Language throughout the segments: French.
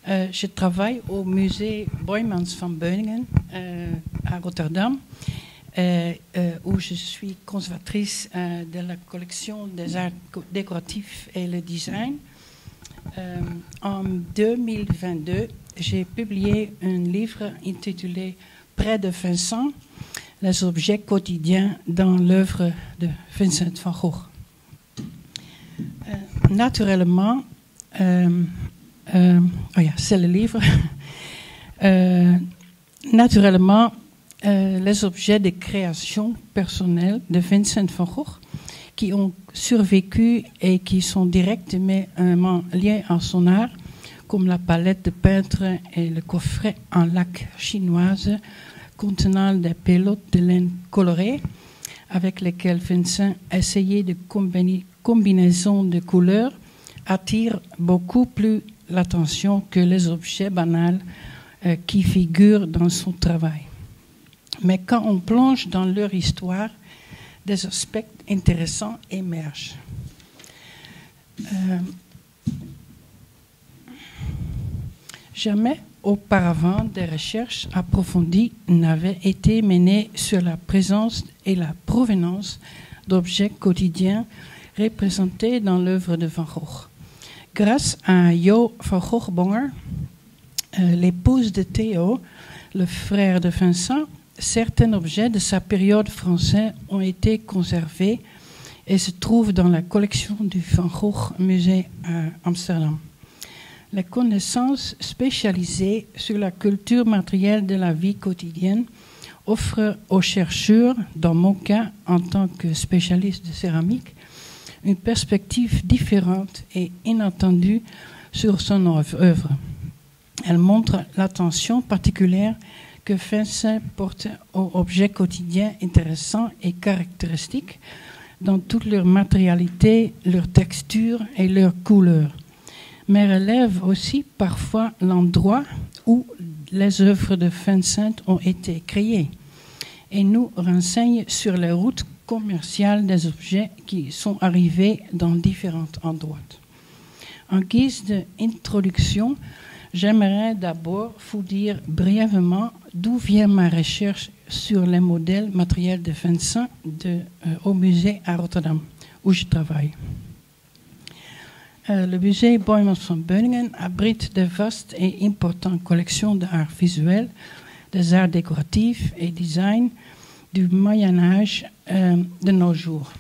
Je travaille au musée Boijmans van Beuningen à Rotterdam, où je suis conservatrice de la collection des arts décoratifs et le design. En 2022, j'ai publié un livre intitulé Près de Vincent, les objets quotidiens dans l'œuvre de Vincent van Gogh. Naturellement, c'est le livre. Naturellement, les objets de création personnelle de Vincent van Gogh qui ont survécu et qui sont directement liés à son art, comme la palette de peintre et le coffret en laque chinoise contenant des pelotes de laine colorées avec lesquelles Vincent essayait de combinaisons de couleurs, attirent beaucoup plus l'attention que les objets banals qui figurent dans son travail. Mais quand on plonge dans leur histoire, des aspects intéressants émergent. Jamais auparavant des recherches approfondies n'avaient été menées sur la présence et la provenance d'objets quotidiens représentés dans l'œuvre de Van Gogh. Grâce à Jo van Gogh-Bonger, l'épouse de Theo, le frère de Vincent, certains objets de sa période française ont été conservés et se trouvent dans la collection du Van Gogh Musée à Amsterdam. Les connaissances spécialisées sur la culture matérielle de la vie quotidienne offrent aux chercheurs, dans mon cas en tant que spécialiste de céramique, une perspective différente et inattendue sur son œuvre. Elle montre l'attention particulière que Vincent porte aux objets quotidiens intéressants et caractéristiques dans toute leur matérialité, leur texture et leur couleur, mais relève aussi parfois l'endroit où les œuvres de Vincent ont été créées et nous renseigne sur les routes commerciales des objets qui sont arrivés dans différents endroits. En guise d'introduction, j'aimerais d'abord vous dire brièvement d'où vient ma recherche sur les modèles matériels de Vincent au musée à Rotterdam, où je travaille. Le musée Boijmans van Beuningen abrite de vastes et importantes collections d'art visuel, des arts décoratifs et design du Moyen-Âge de nos jours.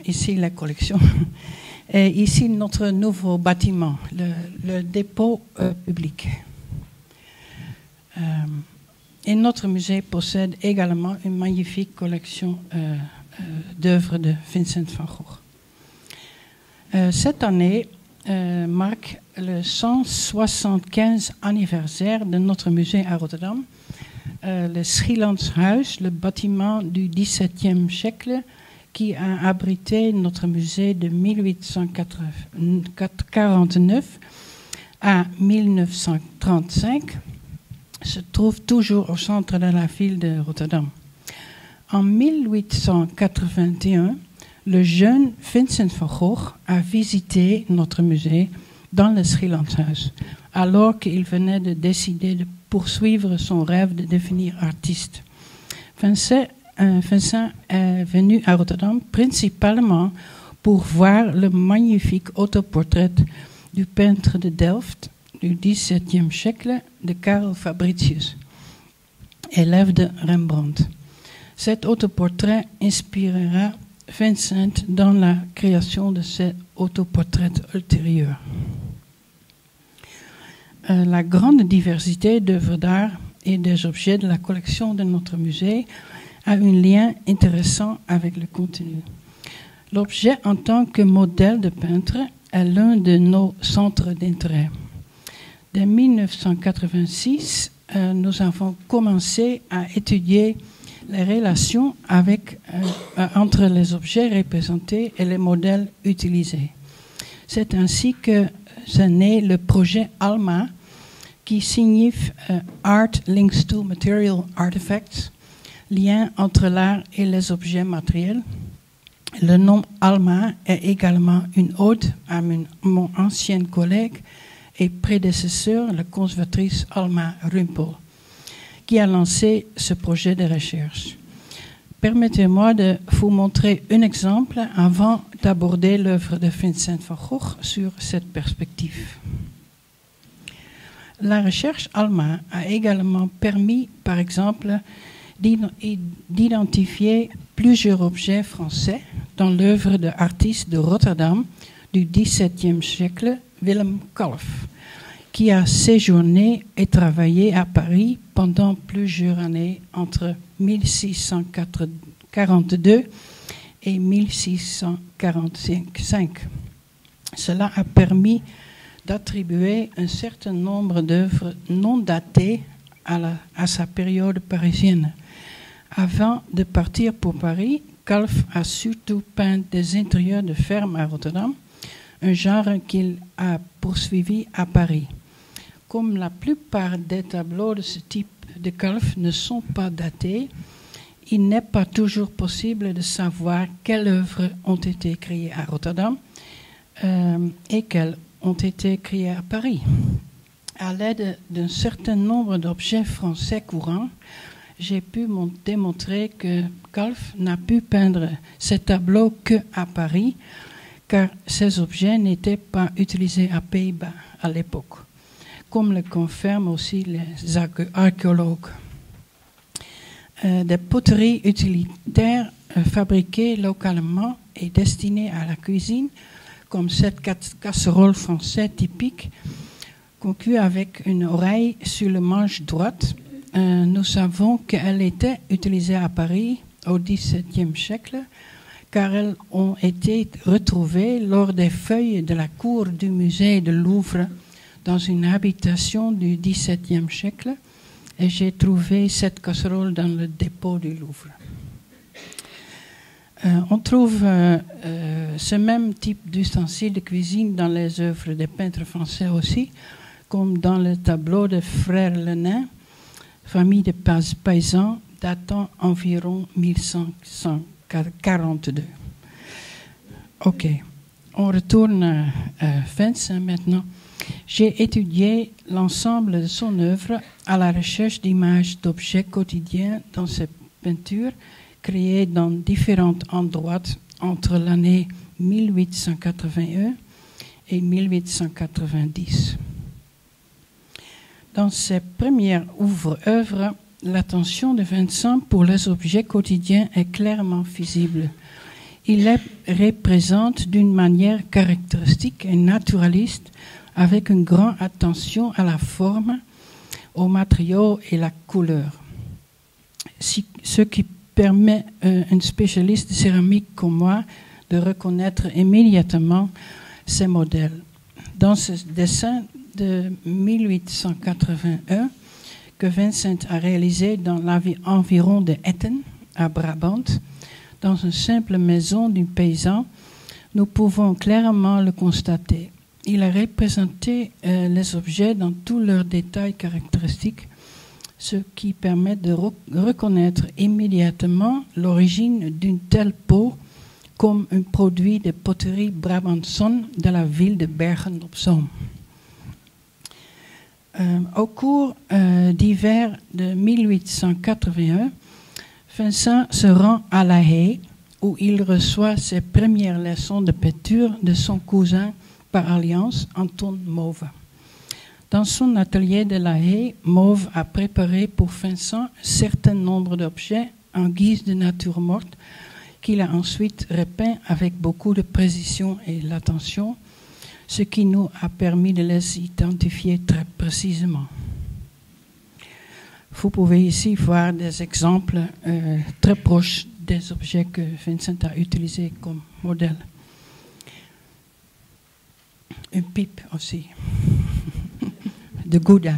Ici la collection. Et ici notre nouveau bâtiment, le dépôt public. Et notre musée possède également une magnifique collection d'œuvres de Vincent van Gogh. Cette année marque le 175e anniversaire de notre musée à Rotterdam. Le Schielandshuis, le bâtiment du XVIIe siècle qui a abrité notre musée de 1849 à 1935, se trouve toujours au centre de la ville de Rotterdam. En 1881, le jeune Vincent van Gogh a visité notre musée dans le Schielandshuis, alors qu'il venait de décider de poursuivre son rêve de devenir artiste. Vincent est venu à Rotterdam principalement pour voir le magnifique autoportrait du peintre de Delft du XVIIe siècle de Karel Fabritius, élève de Rembrandt. Cet autoportrait inspirera Vincent dans la création de ses autoportraits ultérieurs. La grande diversité d'œuvres d'art et des objets de la collection de notre musée a un lien intéressant avec le contenu. L'objet en tant que modèle de peintre est l'un de nos centres d'intérêt. Dès 1986, nous avons commencé à étudier les relations entre les objets représentés et les modèles utilisés. C'est ainsi que est né le projet ALMA, qui signifie Art Links to Material Artifacts, lien entre l'art et les objets matériels, Le nom Alma est également une ode à mon ancienne collègue et prédécesseur, la conservatrice Alma Rumpel, qui a lancé ce projet de recherche. Permettez-moi de vous montrer un exemple avant d'aborder l'œuvre de Vincent van Gogh sur cette perspective. La recherche Alma a également permis, par exemple, d'identifier plusieurs objets français dans l'œuvre de l'artiste de Rotterdam du XVIIe siècle, Willem Kalf, qui a séjourné et travaillé à Paris pendant plusieurs années entre 1642 et 1645. Cela a permis d'attribuer un certain nombre d'œuvres non datées à sa période parisienne. Avant de partir pour Paris, Kalf a surtout peint des intérieurs de fermes à Rotterdam, un genre qu'il a poursuivi à Paris. Comme la plupart des tableaux de ce type de Kalf ne sont pas datés, il n'est pas toujours possible de savoir quelles œuvres ont été créées à Rotterdam et quelles ont été créées à Paris. À l'aide d'un certain nombre d'objets français courants, j'ai pu démontrer que Kalf n'a pu peindre ces tableaux qu'à Paris, car ces objets n'étaient pas utilisés à Pays-Bas à l'époque, comme le confirment aussi les archéologues. Des poteries utilitaires fabriquées localement et destinées à la cuisine, comme cette casserole française typique, conclue avec une oreille sur le manche droite. Nous savons qu'elles étaient utilisées à Paris au XVIIe siècle, car elles ont été retrouvées lors des feuilles de la cour du musée de Louvre dans une habitation du XVIIe siècle, et j'ai trouvé cette casserole dans le dépôt du Louvre. On trouve ce même type d'ustensiles de cuisine dans les œuvres des peintres français aussi, comme dans le tableau de Frère Lenain, famille de paysans datant environ 1542. Ok, on retourne à Vincent maintenant. J'ai étudié l'ensemble de son œuvre à la recherche d'images d'objets quotidiens dans ses peintures créées dans différents endroits entre l'année 1881 et 1890. Dans ses premières œuvres, l'attention de Vincent pour les objets quotidiens est clairement visible. Il les représente d'une manière caractéristique et naturaliste, avec une grande attention à la forme, aux matériaux et la couleur. Ce qui permet à un spécialiste de céramique comme moi de reconnaître immédiatement ces modèles. Dans ce dessin de 1881 que Vincent a réalisé dans l'environ de Etten, à Brabant, dans une simple maison d'un paysan, nous pouvons clairement le constater. Il a représenté les objets dans tous leurs détails caractéristiques, ce qui permet de reconnaître immédiatement l'origine d'une telle peau comme un produit de poterie brabançonne de la ville de Bergen-op-Zoom. Au cours d'hiver de 1881, Vincent se rend à La Haye, où il reçoit ses premières leçons de peinture de son cousin par alliance, Anton Mauve. Dans son atelier de La Haye, Mauve a préparé pour Vincent un certain nombre d'objets en guise de nature morte qu'il a ensuite repeint avec beaucoup de précision et l'attention, ce qui nous a permis de les identifier très précisément. Vous pouvez ici voir des exemples très proches des objets que Vincent a utilisés comme modèle. Une pipe aussi, de Gouda.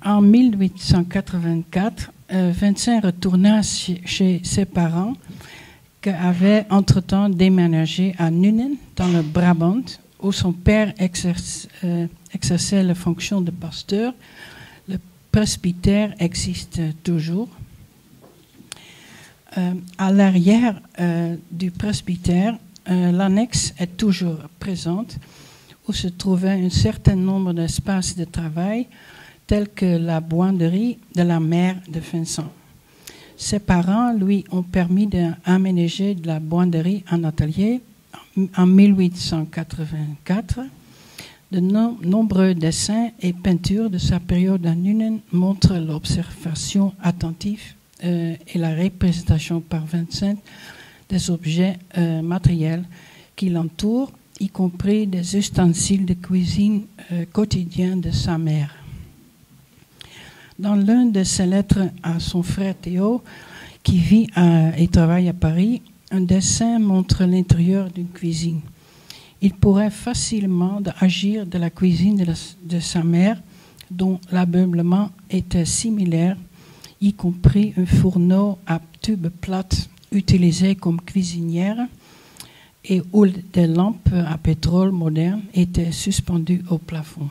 En 1884, Vincent retourna chez ses parents qui avaient entre-temps déménagé à Nuenen, dans le Brabant, où son père exerçait la fonction de pasteur. Le presbytère existe toujours. À l'arrière du presbytère, l'annexe est toujours présente, où se trouvait un certain nombre d'espaces de travail, tels que la buanderie de la mère de Vincent. Ses parents lui ont permis d'aménager de la buanderie en atelier en 1884. De nombreux dessins et peintures de sa période à Nuenen montrent l'observation attentive et la représentation par Vincent des objets matériels qui l'entourent, y compris des ustensiles de cuisine quotidiens de sa mère. Dans l'une de ses lettres à son frère Théo, qui vit et travaille à Paris, un dessin montre l'intérieur d'une cuisine. Il pourrait facilement agir de la cuisine de sa mère, dont l'ameublement était similaire, y compris un fourneau à tube plate utilisé comme cuisinière et où des lampes à pétrole modernes étaient suspendues au plafond.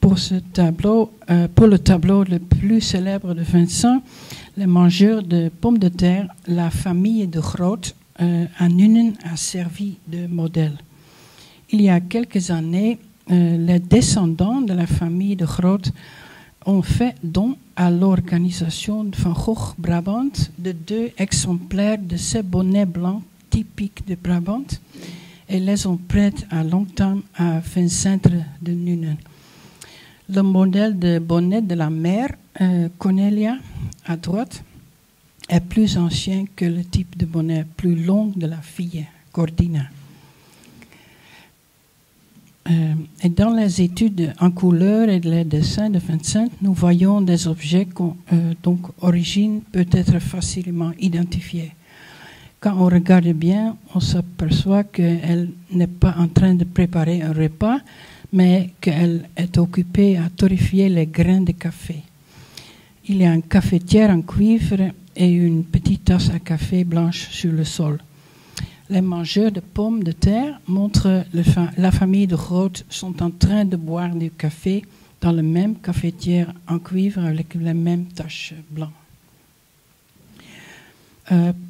Pour le tableau le plus célèbre de Vincent, Les mangeurs de pommes de terre, la famille de Groot à Nuenen a servi de modèle. Il y a quelques années, les descendants de la famille de Groot ont fait don à l'organisation Van Gogh Brabant de 2 exemplaires de ces bonnets blancs typiques de Brabant et les ont prêtés à longtemps à Vincent de Nuenen. Le modèle de bonnet de la mère, Cornelia, à droite, est plus ancien que le type de bonnet plus long de la fille, Cordina. Et dans les études en couleur et les dessins de Vincent, nous voyons des objets dont origine peut être facilement identifiée. Quand on regarde bien, on s'aperçoit qu'elle n'est pas en train de préparer un repas, mais qu'elle est occupée à torréfier les grains de café. Il y a une cafetière en cuivre et une petite tasse à café blanche sur le sol. Les mangeurs de pommes de terre montrent la famille de Groot sont en train de boire du café dans la même cafetière en cuivre avec les mêmes taches blanches.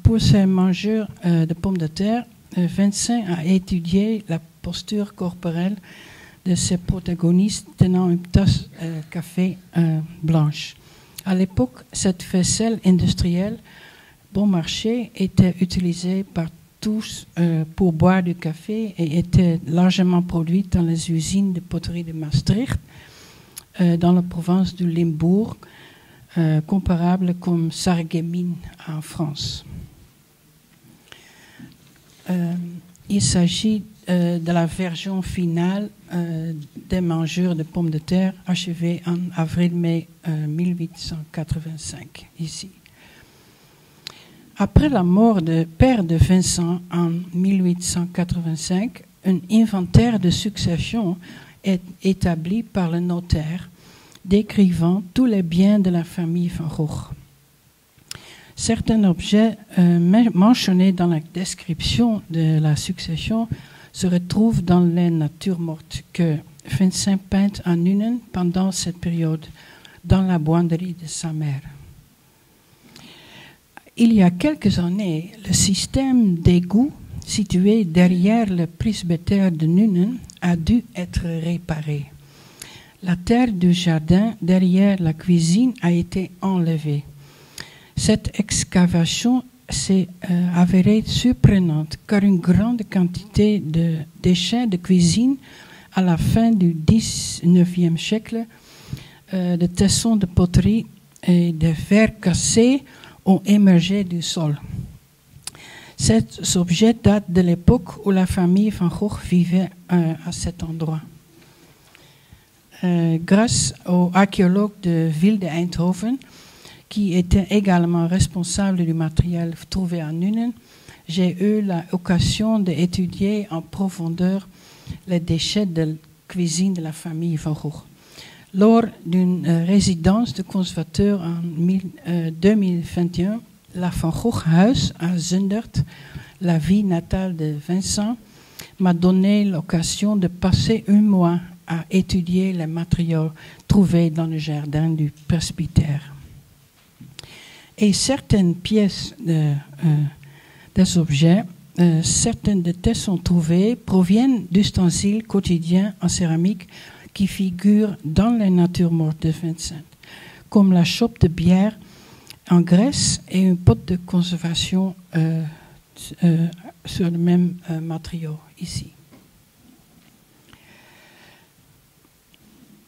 Pour ces mangeurs de pommes de terre, Vincent a étudié la posture corporelle de ses protagonistes tenant une tasse de café blanche. À l'époque, cette vaisselle industrielle bon marché était utilisée par tous pour boire du café et était largement produite dans les usines de poterie de Maastricht, dans la province du Limbourg, comparable comme Sarreguemines en France. Il s'agit de la version finale des mangeurs de pommes de terre achevée en avril-mai 1885, ici. Après la mort du père de Vincent en 1885, un inventaire de succession est établi par le notaire, décrivant tous les biens de la famille Van Gogh. Certains objets mentionnés dans la description de la succession se retrouvent dans les natures mortes que Vincent peint à Nuenen pendant cette période, dans la buanderie de sa mère. Il y a quelques années, le système d'égout situé derrière le presbytère de Nuenen a dû être réparé. La terre du jardin derrière la cuisine a été enlevée. Cette excavation s'est avérée surprenante car une grande quantité de déchets de cuisine à la fin du XIXe siècle, de tessons de poterie et de verres cassés ont émergé du sol. Cet objet date de l'époque où la famille Van Gogh vivait à cet endroit. Grâce au archéologue de ville de Eindhoven, qui était également responsable du matériel trouvé à Nuenen, j'ai eu l'occasion d'étudier en profondeur les déchets de cuisine de la famille Van Gogh. Lors d'une résidence de conservateur en 2021, la Van Gogh Huis à Zundert, la ville natale de Vincent, m'a donné l'occasion de passer un mois à étudier les matériaux trouvés dans le jardin du presbytère. Et certaines pièces des objets, certaines de telles sont trouvées, proviennent d'ustensiles quotidiens en céramique qui figurent dans les natures mortes de Vincent, comme la chope de bière en Grèce et une pot de conservation sur le même matériau ici.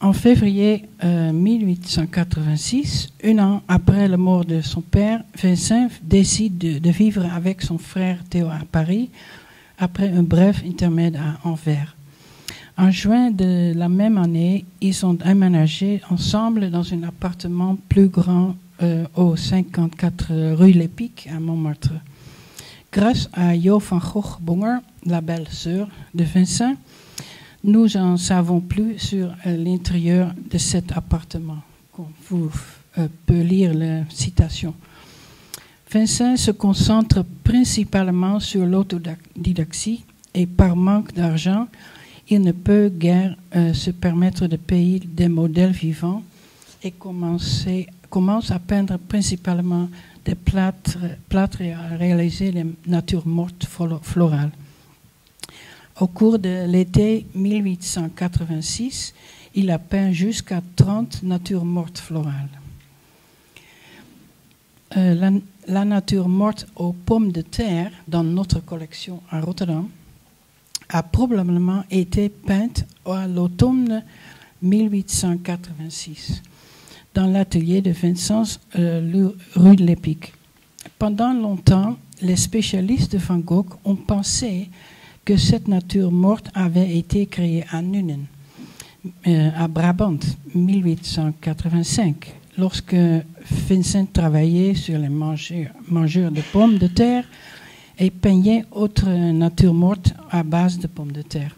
En février 1886, un an après la mort de son père, Vincent décide de vivre avec son frère Théo à Paris, après un bref intermède à Anvers. En juin de la même année, ils sont aménagés ensemble dans un appartement plus grand au 54 rue Lepic à Montmartre. Grâce à Jo van Gogh Bonger, la belle-sœur de Vincent, nous en savons plus sur l'intérieur de cet appartement. Vous pouvez lire la citation. Vincent se concentre principalement sur l'autodidactie et par manque d'argent, il ne peut guère se permettre de payer des modèles vivants et commence à peindre principalement des plâtres et à réaliser les natures mortes florales. Au cours de l'été 1886, il a peint jusqu'à 30 natures mortes florales. La nature morte aux pommes de terre dans notre collection à Rotterdam a probablement été peinte à l'automne 1886 dans l'atelier de Vincent rue de Lepic. Pendant longtemps, les spécialistes de Van Gogh ont pensé que cette nature morte avait été créée à Nuenen, à Brabant, 1885, lorsque Vincent travaillait sur les mangeurs de pommes de terre et peignait autre nature morte à base de pommes de terre.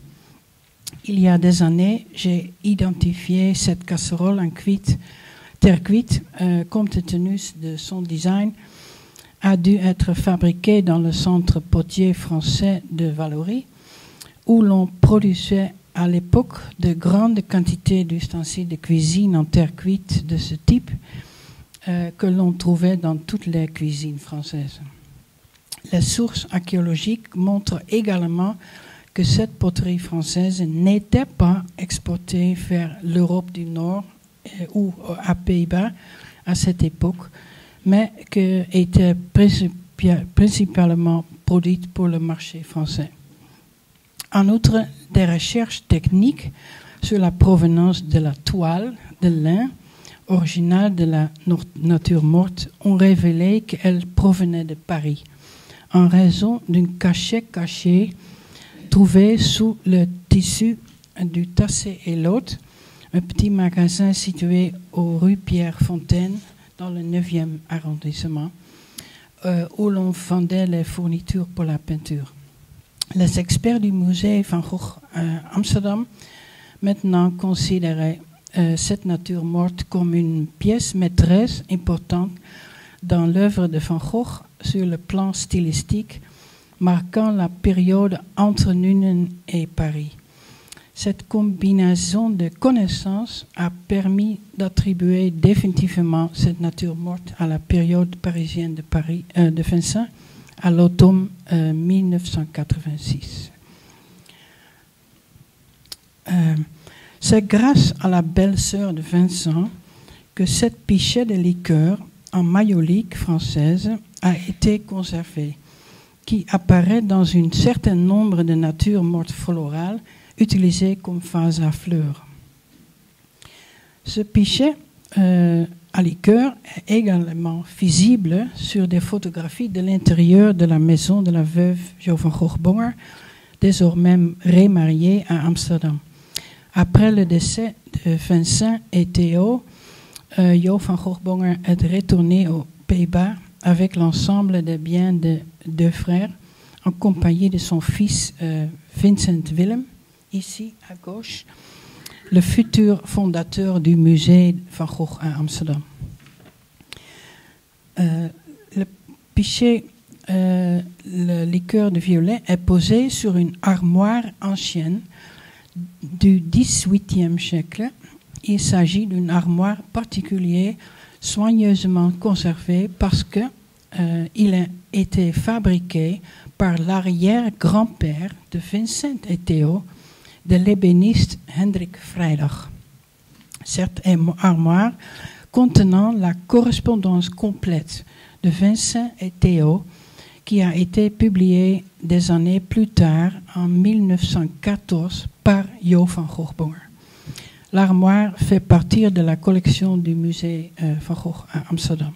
Il y a des années, j'ai identifié cette casserole en terre cuite, compte tenu de son design, a dû être fabriquée dans le centre potier français de Vallauris, où l'on produisait à l'époque de grandes quantités d'ustensiles de cuisine en terre cuite de ce type que l'on trouvait dans toutes les cuisines françaises. Les sources archéologiques montrent également que cette poterie française n'était pas exportée vers l'Europe du Nord ou à Pays-Bas à cette époque, mais qu'était principalement produite pour le marché français. En outre, des recherches techniques sur la provenance de la toile de lin originale de la nature morte ont révélé qu'elle provenait de Paris, en raison d'un cachet caché trouvé sous le tissu du Tassé et Lot, un petit magasin situé aux rues Pierre-Fontaine, dans le 9e arrondissement, où l'on vendait les fournitures pour la peinture. Les experts du musée Van Gogh à Amsterdam maintenant considéraient cette nature morte comme une pièce maîtresse importante dans l'œuvre de Van Gogh sur le plan stylistique, marquant la période entre Nuenen et Paris. Cette combinaison de connaissances a permis d'attribuer définitivement cette nature morte à la période parisienne de Vincent à l'automne 1986. C'est grâce à la belle-sœur de Vincent que cette pichet de liqueur en mayolique française a été conservée, qui apparaît dans un certain nombre de natures mortes florales utilisées comme vase à fleurs. Ce pichet à liqueur est également visible sur des photographies de l'intérieur de la maison de la veuve Jo van Gogh Bonger, désormais remariée à Amsterdam. Après le décès de Vincent et Théo, Jo van Gogh Bonger est retourné aux Pays-Bas avec l'ensemble des biens de deux frères, en compagnie de son fils Vincent Willem, ici à gauche, le futur fondateur du musée Van Gogh à Amsterdam. Le pichet, le liqueur de violet, est posé sur une armoire ancienne du XVIIIe siècle. Il s'agit d'une armoire particulière soigneusement conservé parce que il a été fabriqué par l'arrière-grand-père de Vincent et Theo, de l'ébéniste Hendrik Vrijdag. Cette armoire contenant la correspondance complète de Vincent et Theo, qui a été publiée des années plus tard, en 1914, par Jo van Gogh. L'armoire fait partie de la collection du musée Van Gogh à Amsterdam.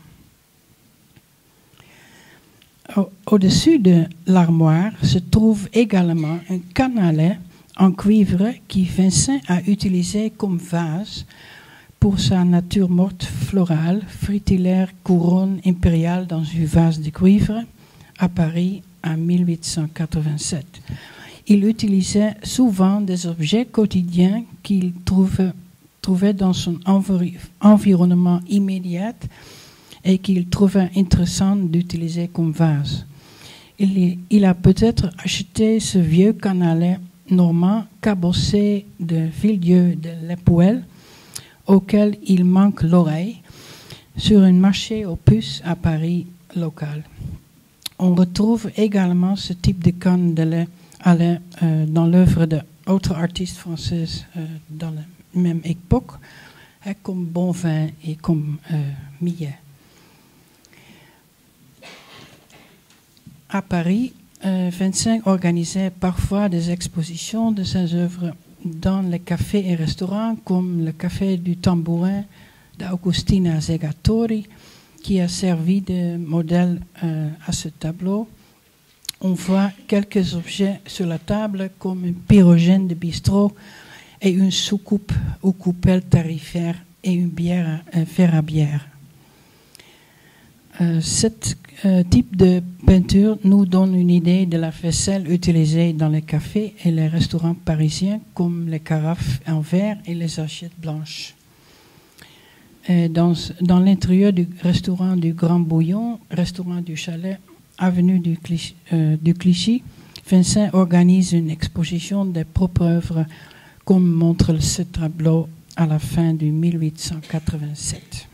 Au-dessus de l'armoire se trouve également un canalet en cuivre qui Vincent a utilisé comme vase pour sa nature morte florale, fritillaire couronne impériale dans un vase de cuivre à Paris en 1887. Il utilisait souvent des objets quotidiens qu'il trouvait dans son environnement immédiat et qu'il trouvait intéressant d'utiliser comme vase. Il a peut-être acheté ce vieux canalet normand cabossé de fil-dieu de l'Épouelle, auquel il manque l'oreille, sur un marché aux puces à Paris local. On retrouve également ce type de canalet dans l'œuvre d'autres artistes françaises dans la même époque, comme Bonvin et comme Millet. À Paris, Vincent organisait parfois des expositions de ses œuvres dans les cafés et restaurants, comme le Café du Tambourin d'Augustina Zegatori, qui a servi de modèle à ce tableau. On voit quelques objets sur la table, comme un pyrogène de bistrot et une soucoupe ou coupelle tarifaire et une bière, un fer à bière. Ce type de peinture nous donne une idée de la vaisselle utilisée dans les cafés et les restaurants parisiens, comme les carafes en verre et les assiettes blanches. Dans l'intérieur du restaurant du Grand Bouillon, restaurant du Chalet, avenue du Clichy, Vincent organise une exposition des propres œuvres, comme montre ce tableau à la fin de 1887.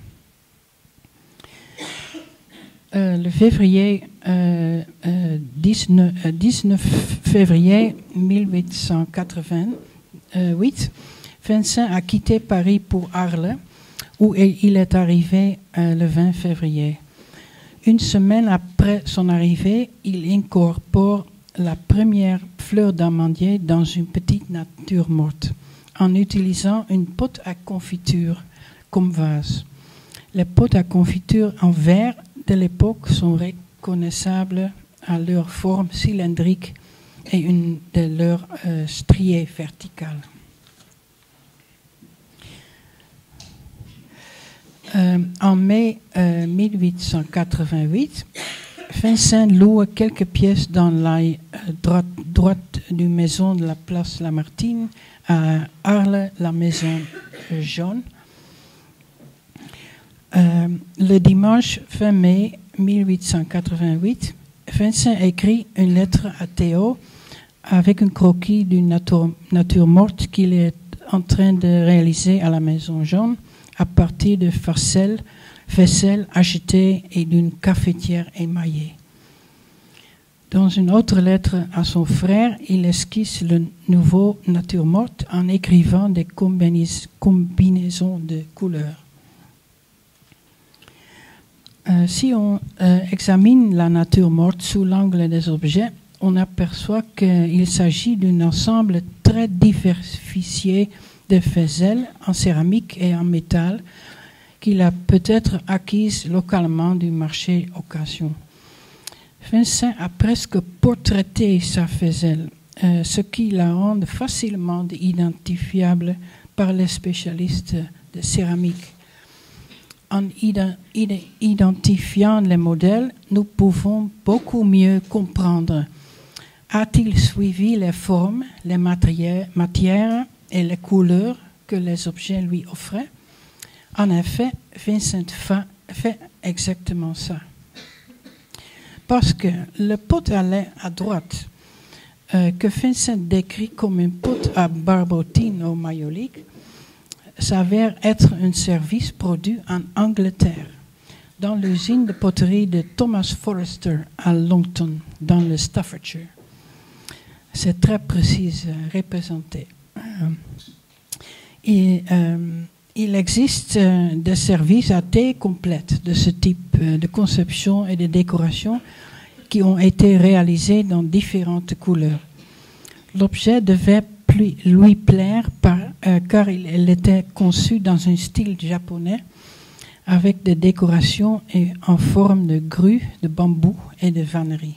Le 19 février 1888, Vincent a quitté Paris pour Arles, où il est arrivé le 20 février. Une semaine après son arrivée, il incorpore la première fleur d'amandier dans une petite nature morte, en utilisant une potte à confiture comme vase. Les potes à confiture en verre de l'époque sont reconnaissables à leur forme cylindrique et une de leurs striées verticales. En mai 1888, Vincent loue quelques pièces dans l'aile droite d'une maison de la place Lamartine à Arles, la maison jaune. Le dimanche 20 mai 1888, Vincent écrit une lettre à Théo avec un croquis d'une nature morte qu'il est en train de réaliser à la maison jaune à partir de faisselle achetée et d'une cafetière émaillée. Dans une autre lettre à son frère, il esquisse le nouveau nature morte en écrivant des combinaisons de couleurs. Si on examine la nature morte sous l'angle des objets, on aperçoit qu'il s'agit d'un ensemble très diversifié de faisselles en céramique et en métal qu'il a peut-être acquises localement du marché occasion. Vincent a presque portraité sa faisselle, ce qui la rend facilement identifiable par les spécialistes de céramique. En identifiant les modèles, nous pouvons beaucoup mieux comprendre. A-t-il suivi les formes, les matières et les couleurs que les objets lui offraient? En effet, Vincent fait exactement ça. Parce que le pot à lait à droite, que Vincent décrit comme une pot à barbotine au mayolique, s'avère être un service produit en Angleterre, dans l'usine de poterie de Thomas Forrester à Longton, dans le Staffordshire. C'est très précis représenté. Il existe des services à thé complètes de ce type de conception et de décoration qui ont été réalisés dans différentes couleurs. L'objet devait lui plaire car il était conçu dans un style japonais avec des décorations en forme de grue, de bambou et de vannerie.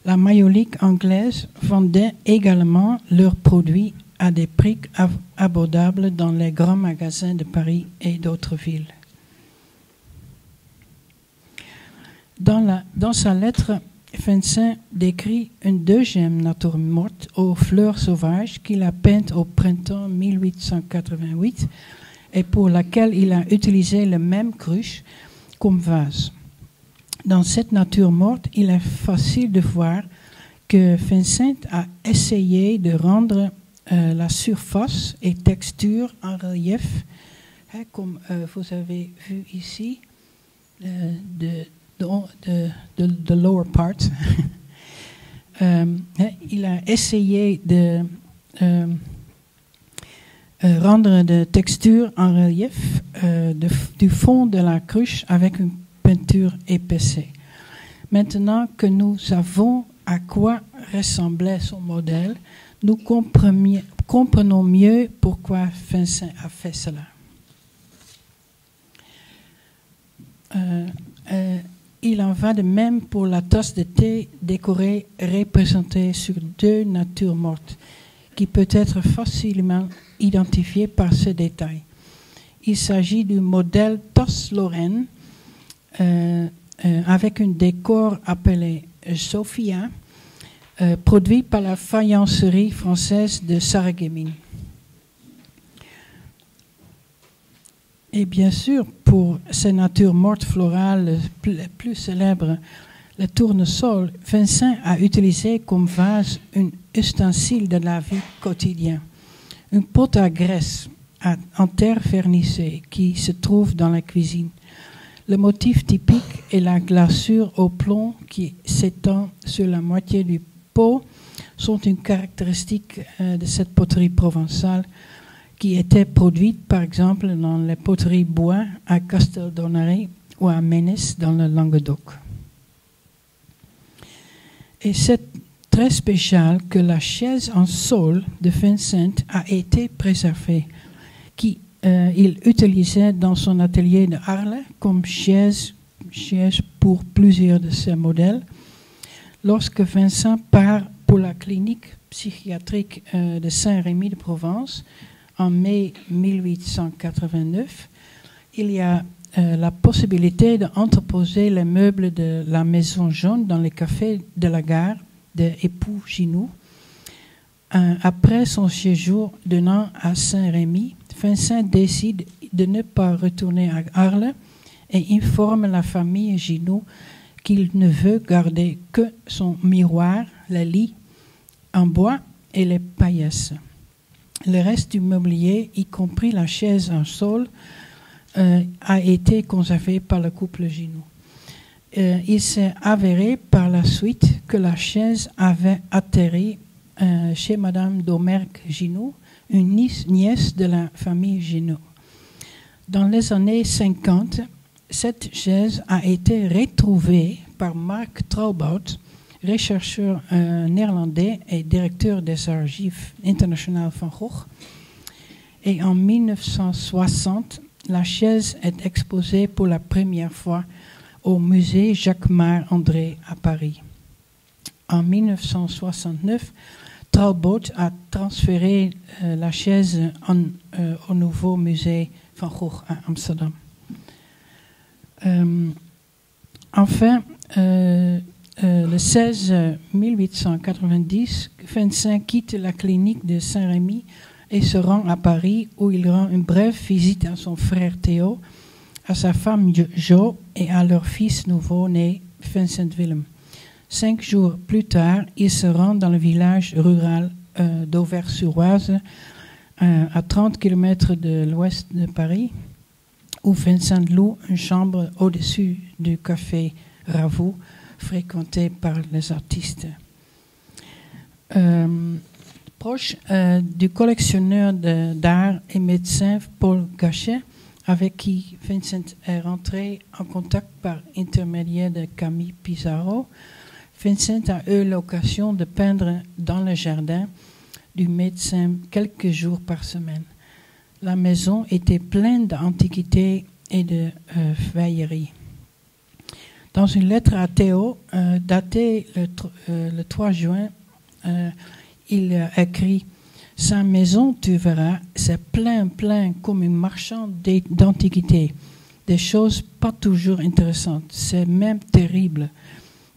La Mayolique anglaise vendait également leurs produits à des prix abordables dans les grands magasins de Paris et d'autres villes. Dans sa lettre, Vincent décrit une deuxième nature morte aux fleurs sauvages qu'il a peinte au printemps 1888 et pour laquelle il a utilisé le même cruche comme vase. Dans cette nature morte, il est facile de voir que Vincent a essayé de rendre la surface et texture en relief, comme vous avez vu ici, the lower part. Il a essayé de rendre de texture en relief du fond de la cruche avec une peinture épaissée. Maintenant que nous savons à quoi ressemblait son modèle, nous comprenons mieux pourquoi Vincent a fait cela. Il en va de même pour la tasse de thé décorée représentée sur deux natures mortes, qui peut être facilement identifiée par ce détail. Il s'agit du modèle tasse Lorraine avec un décor appelé Sophia, produit par la faïencerie française de Sarreguemines. Et bien sûr, pour ces natures mortes florales les plus célèbres, le tournesol, Vincent a utilisé comme vase un ustensile de la vie quotidienne, une pot à graisse en terre vernissée qui se trouve dans la cuisine. Le motif typique est la glaçure au plomb qui s'étend sur la moitié du pot, sont une caractéristique de cette poterie provençale qui était produite par exemple dans les poteries bois à Casteldonnerie ou à Ménès dans le Languedoc. Et c'est très spécial que la chaise en saule de Vincent a été préservée, qu'il utilisait dans son atelier de Arles comme chaise pour plusieurs de ses modèles. Lorsque Vincent part pour la clinique psychiatrique de Saint-Rémy de Provence, en mai 1889, il y a la possibilité d'entreposer les meubles de la Maison Jaune dans le café de la gare de Époux Ginoux. Après son séjour d'un an à Saint-Rémy, Vincent décide de ne pas retourner à Arles et informe la famille Ginoux qu'il ne veut garder que son miroir, le lit en bois et les paillasses. Le reste du mobilier, y compris la chaise en saule, a été conservé par le couple Ginoux. Il s'est avéré par la suite que la chaise avait atterri chez Madame Domergue Ginoux, une nièce de la famille Ginoux. Dans les années 50, cette chaise a été retrouvée par Mark Traubert, rechercheur néerlandais et directeur des archives internationales Van Gogh. Et en 1960, la chaise est exposée pour la première fois au musée Jacquemart-André à Paris. En 1969, Traubert a transféré la chaise au nouveau musée Van Gogh à Amsterdam. Enfin, le 16 1890, Vincent quitte la clinique de Saint-Rémy et se rend à Paris où il rend une brève visite à son frère Théo, à sa femme Jo et à leur fils nouveau-né Vincent Willem. 5 jours plus tard, il se rend dans le village rural d'Auvers-sur-Oise à 30 km de l'ouest de Paris, où Vincent loue une chambre au-dessus du café Ravoux, fréquenté par les artistes. Proche du collectionneur d'art et médecin Paul Gachet, avec qui Vincent est rentré en contact par intermédiaire de Camille Pissarro, Vincent a eu l'occasion de peindre dans le jardin du médecin quelques jours par semaine. La maison était pleine d'antiquités et de vieilleries. Dans une lettre à Théo, datée le 3 juin, il a écrit « Sa maison, tu verras, c'est plein comme un marchand d'antiquités, des choses pas toujours intéressantes, c'est même terrible.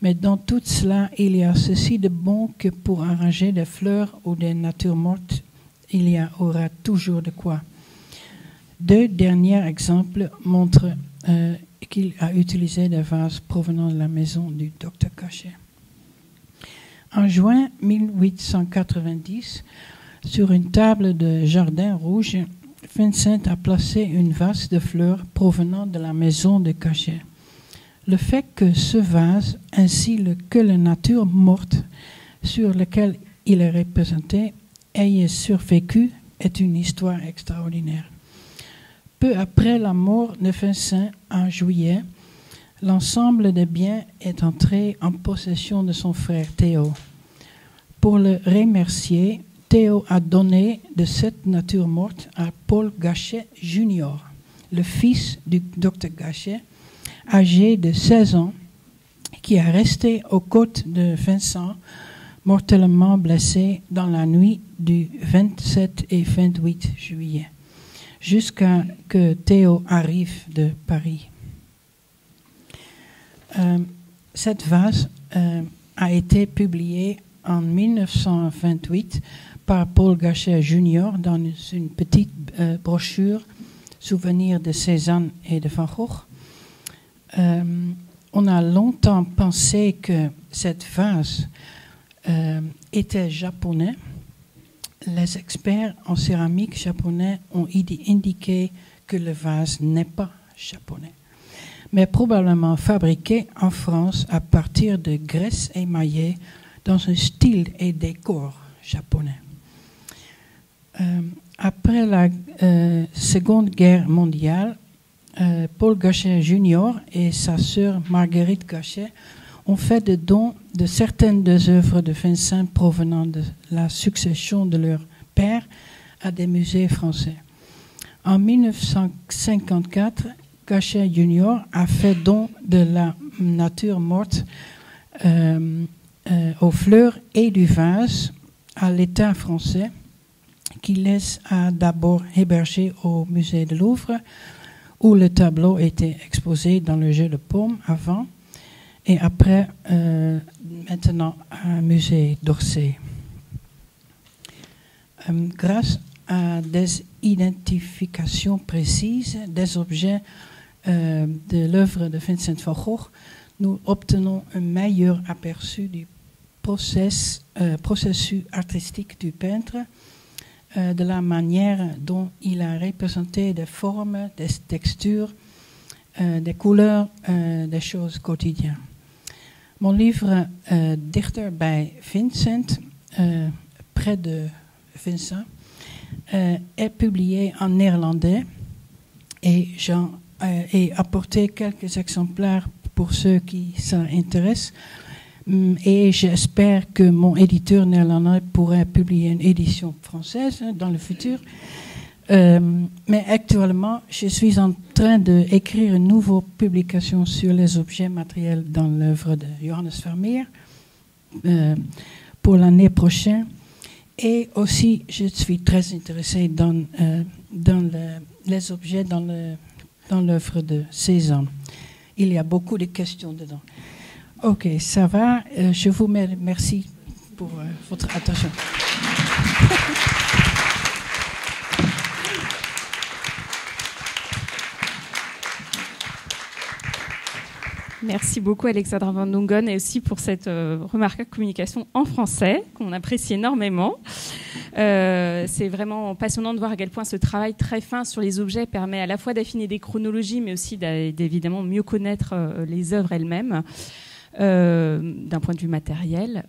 Mais dans tout cela, il y a ceci de bon que pour arranger des fleurs ou des natures mortes, il y aura toujours de quoi. » 2 derniers exemples montrent qu'il a utilisé des vases provenant de la maison du Dr Gachet. En juin 1890, sur une table de jardin rouge, Vincent a placé une vase de fleurs provenant de la maison de Gachet. Le fait que ce vase, ainsi que la nature morte sur laquelle il est représenté, ait survécu est une histoire extraordinaire. Peu après la mort de Vincent en juillet, l'ensemble des biens est entré en possession de son frère Théo. Pour le remercier, Théo a donné de cette nature morte à Paul Gachet Jr., le fils du Dr Gachet, âgé de 16 ans, qui est resté aux côtes de Vincent, mortellement blessé dans la nuit du 27 et 28 juillet, jusqu'à que Théo arrive de Paris. Cette vase a été publiée en 1928 par Paul Gachet Jr. dans une petite brochure Souvenir de Cézanne et de Van Gogh. On a longtemps pensé que cette vase était japonais. Les experts en céramique japonais ont indiqué que le vase n'est pas japonais, mais probablement fabriqué en France à partir de graisse émaillée dans un style et décor japonais. Après la Seconde Guerre mondiale, Paul Gachet Jr. et sa sœur Marguerite Gachet ont fait des dons de certaines des œuvres de Vincent provenant de la succession de leur père à des musées français. En 1954, Gachet Jr. a fait don de la nature morte aux fleurs et du vase à l'État français, qui les a d'abord hébergés au musée de Louvre, où le tableau était exposé dans le jeu de paume avant, et après, maintenant, à un musée d'Orsay. Grâce à des identifications précises des objets de l'œuvre de Vincent van Gogh, nous obtenons un meilleur aperçu du processus artistique du peintre, de la manière dont il a représenté des formes, des textures, des couleurs, des choses quotidiennes. Mon livre Dichter bij Vincent, près de Vincent, est publié en néerlandais et j'en ai apporté quelques exemplaires pour ceux qui s'intéressent. Et j'espère que mon éditeur néerlandais pourrait publier une édition française dans le futur. Mais actuellement, je suis en train d'écrire une nouvelle publication sur les objets matériels dans l'œuvre de Johannes Vermeer pour l'année prochaine. Et aussi, je suis très intéressée dans les objets dans l'œuvre de Cézanne. Il y a beaucoup de questions dedans. Ok, ça va. Je vous remercie pour votre attention. Merci beaucoup Alexandra Van Dongen et aussi pour cette remarquable communication en français qu'on apprécie énormément. C'est vraiment passionnant de voir à quel point ce travail très fin sur les objets permet à la fois d'affiner des chronologies mais aussi d'évidemment mieux connaître les œuvres elles-mêmes d'un point de vue matériel.